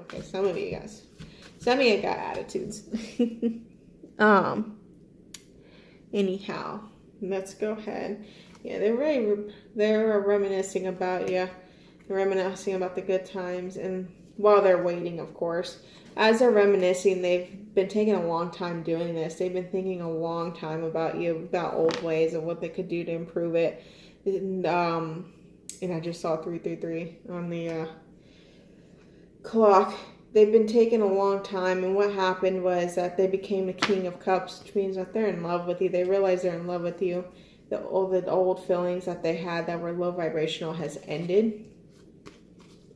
Okay, some of you guys. Some of you got attitudes. Anyhow, let's go ahead. Yeah, they're reminiscing about the good times, and while they're waiting, of course, as they're reminiscing, they've been taking a long time doing this. They've been thinking a long time about you, about old ways and what they could do to improve it. And I just saw 333 on the clock. They've been taking a long time, and what happened was that they became the King of Cups, which means that they're in love with you. They realize they're in love with you. The old feelings that they had that were low vibrational has ended,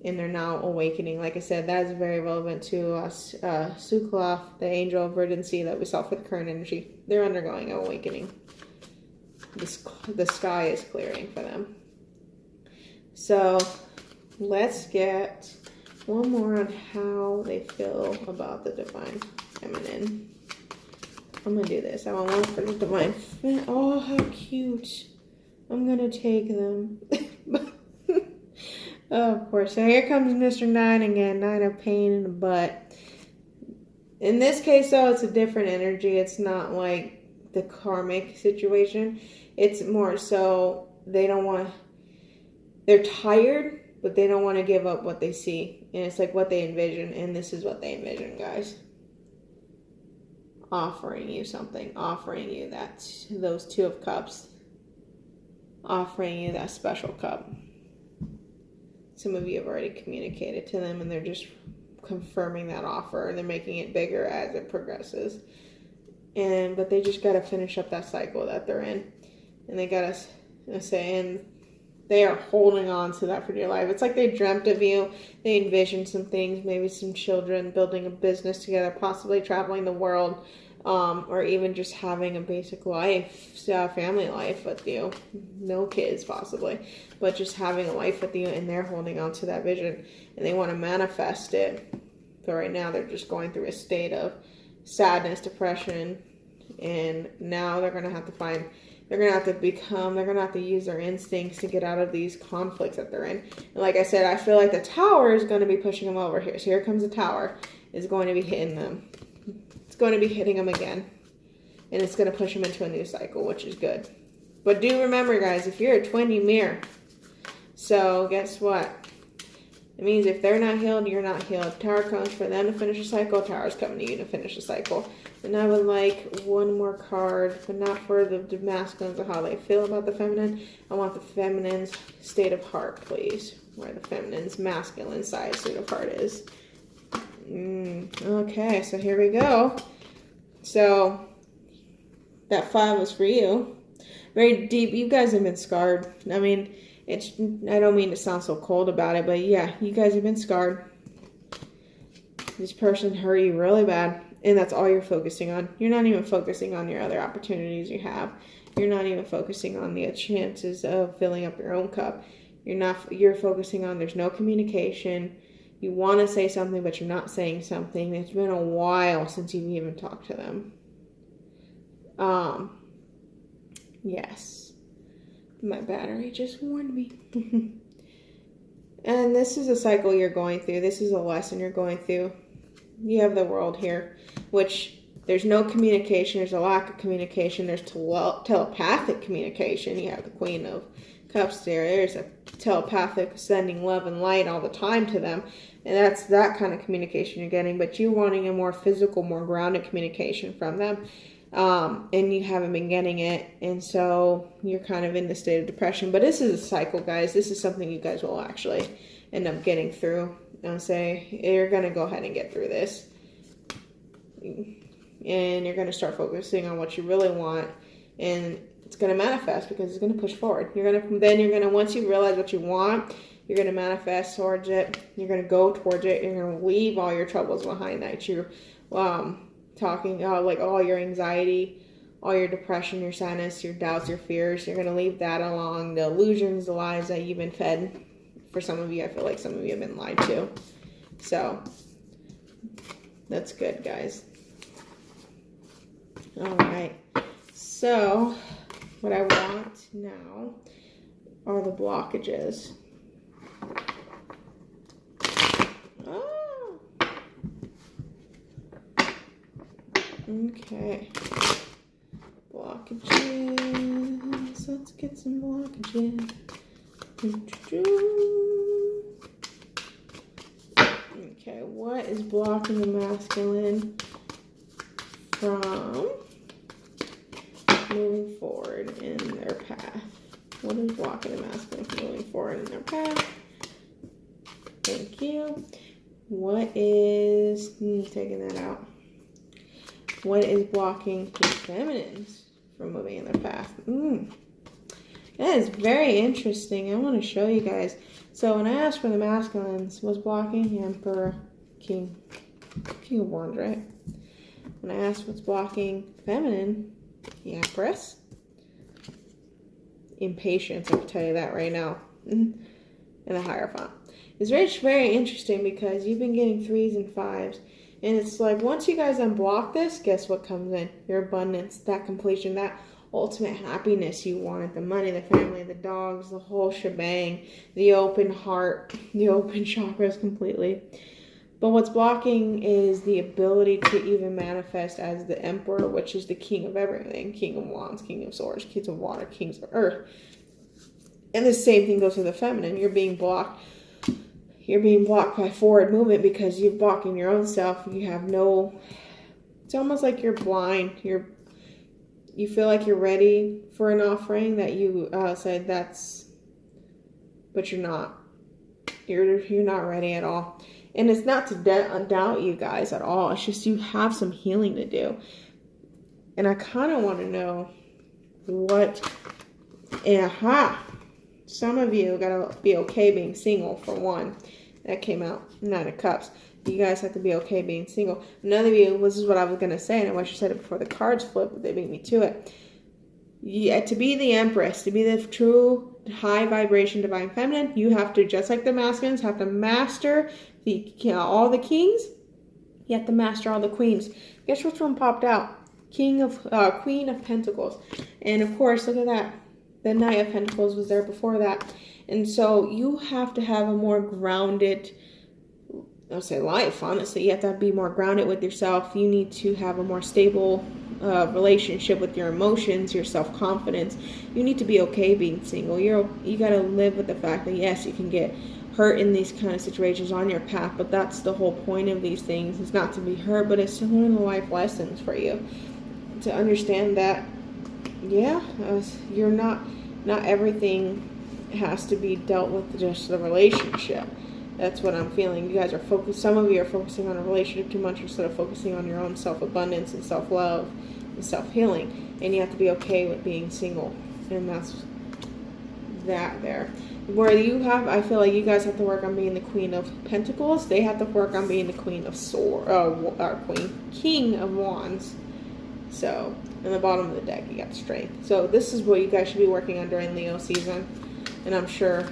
and they're now awakening. Like I said, that is very relevant to us. Sukloth, the angel of verdancy that we saw for the current energy, they're undergoing an awakening. The sky is clearing for them. So let's get one more on how they feel about the divine feminine. I'm going to do this. I want one for the divine feminine. Oh, how cute. I'm going to take them. Oh, of course. So here comes Mr. 9 again. 9 of pain in the butt. In this case, though, it's a different energy. It's not like the karmic situation. It's more so they're tired, but they don't want to give up what they see. And it's like what they envision. And this is what they envision, guys. Offering you something. Offering you those 2 of cups. Offering you that special cup. Some of you have already communicated to them, and they're just confirming that offer. And they're making it bigger as it progresses. But they just got to finish up that cycle that they're in. And they got to say, and they are holding on to that for dear life. It's like they dreamt of you. They envisioned some things, maybe some children, building a business together, possibly traveling the world, or even just having a basic life, family life with you. No kids, possibly, but just having a life with you, and they're holding on to that vision, and they want to manifest it. But right now, they're just going through a state of sadness, depression, and now they're going to have to use their instincts to get out of these conflicts that they're in. And like I said, I feel like the tower is going to be pushing them over here. So here comes the tower. Is going to be hitting them. It's going to be hitting them again. And it's going to push them into a new cycle, which is good. But do remember, guys, if you're a twin, you mirror. So guess what? It means if they're not healed, you're not healed. Tower comes for them to finish a cycle. Tower's coming to you to finish a cycle. And I would like one more card, but not for the masculines or how they feel about the feminine. I want the feminine's state of heart, please. Where the feminine's masculine side state of heart is. Okay, so here we go. So that 5 was for you. Very deep. You guys have been scarred. I mean, I don't mean to sound so cold about it, but yeah, you guys have been scarred. This person hurt you really bad, and that's all you're focusing on. You're not even focusing on your other opportunities you have. You're not even focusing on the chances of filling up your own cup. You're focusing on there's no communication. You want to say something, but you're not saying something. It's been a while since you've even talked to them. Yes. My battery just warned me. And this is a cycle you're going through. This is a lesson you're going through. You have the world here, which there's no communication. There's a lack of communication. There's telepathic communication. You have the Queen of Cups there. There's a telepathic sending love and light all the time to them. And that's that kind of communication you're getting. But you wanting a more physical, more grounded communication from them. And you haven't been getting it, and so you're kind of in the state of depression. But this is a cycle, guys. This is something you guys will actually end up getting through. I'll say you're going to go ahead and get through this, and you're going to start focusing on what you really want, and it's going to manifest because it's going to push forward. You're going to once you realize what you want, you're going to manifest towards it. You're going to go towards it. You're going to leave all your troubles behind that you're talking like all your anxiety, all your depression, your sadness, your doubts, your fears. You're going to leave that along. The illusions, the lies that you've been fed. For some of you, I feel like some of you have been lied to. So that's good, guys. All right. So what I want now are the blockages. Oh, Okay. Blockages. Let's get some blockages. Okay, what is blocking the masculine from moving forward in their path? What is blocking the masculine from moving forward in their path? Thank you. What is, taking that out. What is blocking the feminines from moving in their path? That is very interesting. I want to show you guys. So when I asked for the masculines, was blocking the Emperor, King of Wands, right? When I asked what's blocking feminine, the Empress, impatience, I can tell you that right now, and the Hierophant. It's very, very interesting because you've been getting 3s and 5s, and it's like once you guys unblock this, guess what comes in? Your abundance, that completion, that ultimate happiness you wanted, the money, the family, the dogs, the whole shebang, the open heart, the open chakras completely. But what's blocking is the ability to even manifest as the Emperor, which is the king of everything, king of wands, king of swords, kings of water, kings of earth. And the same thing goes for the feminine. You're being blocked. You're being blocked by forward movement because you're blocking your own self. You have no, it's almost like you're blind. You feel like you're ready for an offering that you said but you're not. You're not ready at all. And it's not to doubt you guys at all. It's just you have some healing to do. And I kind of want to know what, some of you got to be okay being single, for one. That came out, 9 of Cups. You guys have to be okay being single. None of you, this is what I was going to say, and I wish I said it before the cards flipped, but they beat me to it. To be the Empress, to be the true high vibration divine feminine, you have to, just like the masculines, have to master all the kings. You have to master all the queens. Guess which one popped out? Queen of Pentacles. And of course, look at that. The Knight of Pentacles was there before that. And so you have to have a more grounded, I'll say life, honestly. You have to be more grounded with yourself. You need to have a more stable relationship with your emotions, your self-confidence. You need to be okay being single. You got to live with the fact that, yes, you can get hurt in these kind of situations on your path, but that's the whole point of these things. It's not to be hurt, but it's to learn the life lessons for you. To understand that, you're not everything has to be dealt with just the relationship. That's what I'm feeling. You guys are focused, some of you are focusing on a relationship too much instead of focusing on your own self-abundance and self-love and self-healing. And you have to be okay with being single. And that's that there. Where you have, I feel like you guys have to work on being the Queen of Pentacles. They have to work on being the Queen of King of Wands. So, in the bottom of the deck, you got Strength. So, this is what you guys should be working on during Leo season. And I'm sure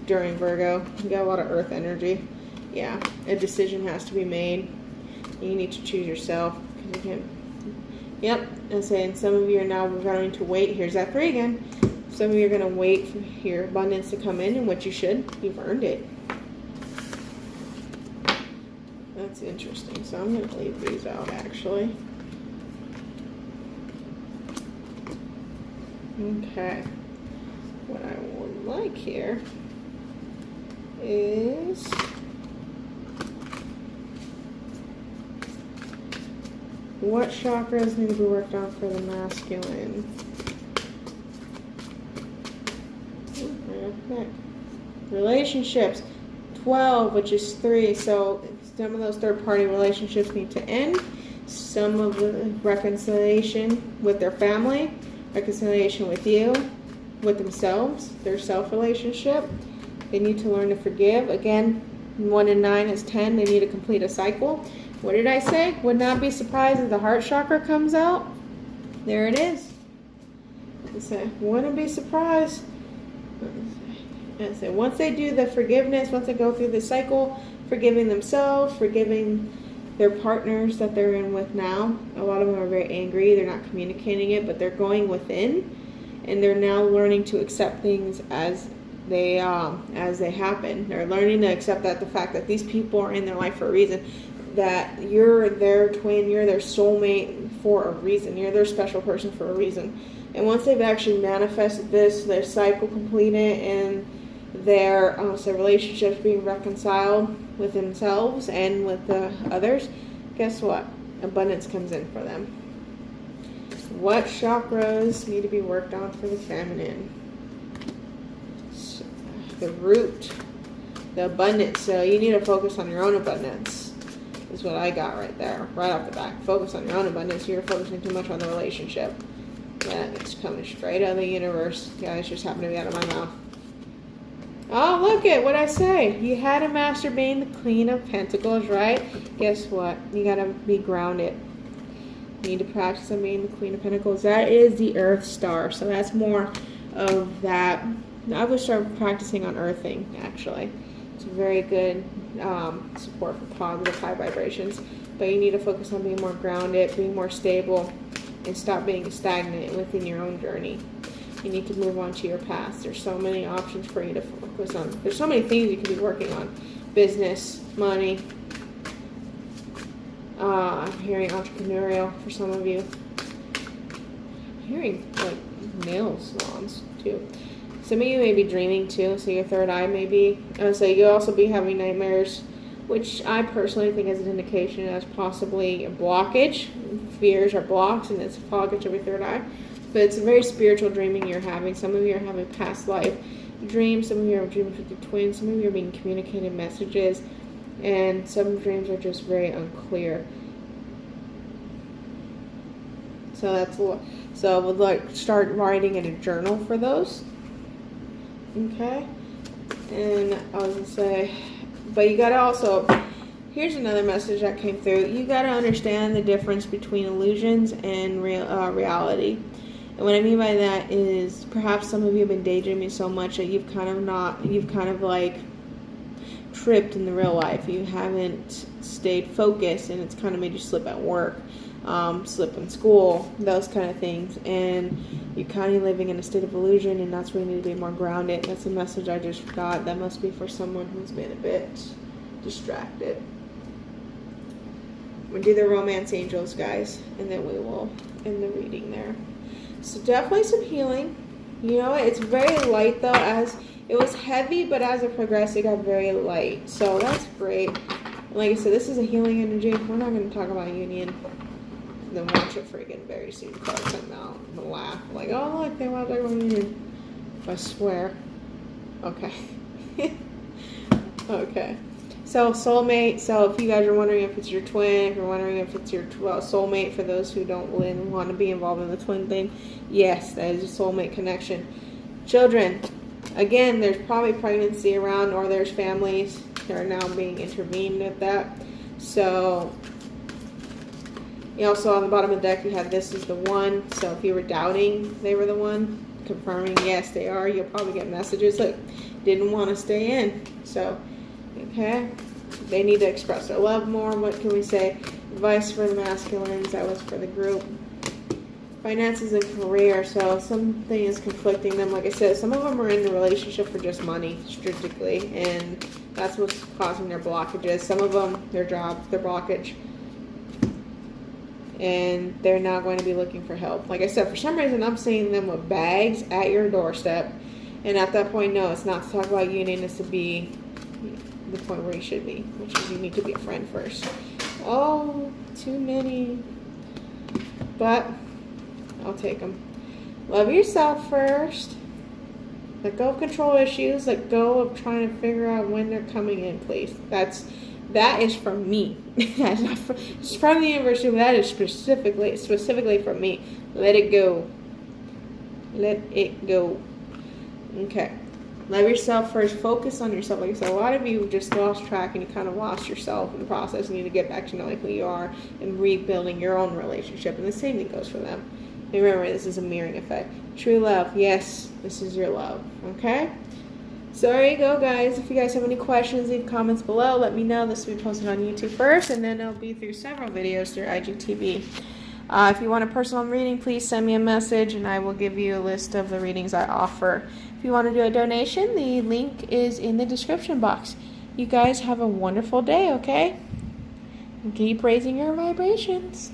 during Virgo, you got a lot of earth energy. Yeah, a decision has to be made. You need to choose yourself. Because you can. Yep, I'm saying some of you are now going to wait. Here's that 3 again. Some of you are going to wait for your abundance to come in, and what you should. You've earned it. That's interesting. So I'm going to leave these out, actually. Okay. What I would like here is what chakras need to be worked on for the masculine. Okay. Relationships, 12, which is 3. So some of those third-party relationships need to end. Some of the reconciliation with their family, reconciliation with you, with themselves, their self-relationship. They need to learn to forgive. Again, 1 and 9 is 10. They need to complete a cycle. What did I say? Would not be surprised if the heart chakra comes out. There it is. Wouldn't be surprised. So once they do the forgiveness, once they go through the cycle, forgiving themselves, forgiving their partners that they're in with now. A lot of them are very angry. They're not communicating it, but they're going within, and they're now learning to accept things as they happen. They're learning to accept that the fact that these people are in their life for a reason. that you're their twin, you're their soulmate for a reason. You're their special person for a reason. And once they've actually manifested this, their cycle completed, and their relationships being reconciled with themselves and with the others, guess what? Abundance comes in for them. What chakras need to be worked on for the feminine? The root, the abundance. So you need to focus on your own abundance. Is what I got right there, right off the back. Focus on your own abundance. You're focusing too much on the relationship. Yeah, it's coming straight out of the universe. Guys, just happened to be out of my mouth. Oh, look at what I say. You had a master being the Queen of Pentacles, right? Guess what? You gotta be grounded. You need to practice on being the Queen of Pentacles. That is the Earth Star. So that's more of that. I would start practicing on earthing, actually. It's a very good support for positive high vibrations. But you need to focus on being more grounded, being more stable, and stop being stagnant within your own journey. You need to move on to your path. There's so many options for you to focus on. There's so many things you could be working on. Business, money. I'm hearing entrepreneurial for some of you. I'm hearing like nail salons too. Some of you may be dreaming too, so your third eye may be. So you'll also be having nightmares, which I personally think is an indication as possibly a blockage. Fears are blocks, and it's a blockage of your third eye. But it's a very spiritual dreaming you're having. Some of you are having past life dreams. Some of you are dreaming with your twins. Some of you are being communicated messages. And some dreams are just very unclear. So that's what. So I would like to start writing in a journal for those. Okay. And I was going to say, but you got to also, here's another message that came through. You got to understand the difference between illusions and reality. And what I mean by that is perhaps some of you have been daydreaming so much that you've kind of like tripped in the real life. You haven't stayed focused, and it's kind of made you slip at work, slip in school, those kind of things. And you're kind of living in a state of illusion, and that's where you need to be more grounded. That's a message I just got. That must be for someone who's been a bit distracted. We'll do the romance angels, guys, and then we will end the reading there. So definitely some healing. You know, it's very light though. As it was heavy, but as it progressed, it got very light. So that's great. And like I said, this is a healing energy. We're not going to talk about union. Then watch it freaking very soon. Cards come out and laugh like, oh look, they want their union. I swear. Okay. Okay. So soulmate. So if you guys are wondering if it's your twin, if you're wondering if it's your soulmate, for those who don't really want to be involved in the twin thing, yes, that is a soulmate connection. Children. Again, there's probably pregnancy around, or there's families that are now being intervened with that. So you also on the bottom of the deck you have this is the one. So if you were doubting they were the one, confirming yes they are, you'll probably get messages like didn't want to stay in. So okay, they need to express their love more. What can we say? Advice for the masculines. That was for the group. Finances and career. So something is conflicting them. Like I said, some of them are in the relationship for just money, strictly, and that's what's causing their blockages. Some of them, their jobs, their blockage, and they're now going to be looking for help. Like I said, for some reason, I'm seeing them with bags at your doorstep, and at that point, no, it's not to talk about union. It's to be the point where you should be, which is you need to be a friend first. Oh, too many, but I'll take them. Love yourself first. Let go of control issues. Let go of trying to figure out when they're coming in, please. That is from me. That's not from, it's from the universe, but that is specifically from me. Let it go. Let it go. Okay. Love yourself first. Focus on yourself. Like I said, a lot of you just lost track and you kind of lost yourself in the process. You need to get back to knowing who you are and rebuilding your own relationship. And the same thing goes for them. Remember, this is a mirroring effect. True love. Yes, this is your love. Okay? So there you go, guys. If you guys have any questions, leave comments below. Let me know. This will be posted on YouTube first, and then it'll be through several videos through IGTV. If you want a personal reading, please send me a message, and I will give you a list of the readings I offer. If you want to do a donation, the link is in the description box. You guys have a wonderful day, okay? Keep raising your vibrations.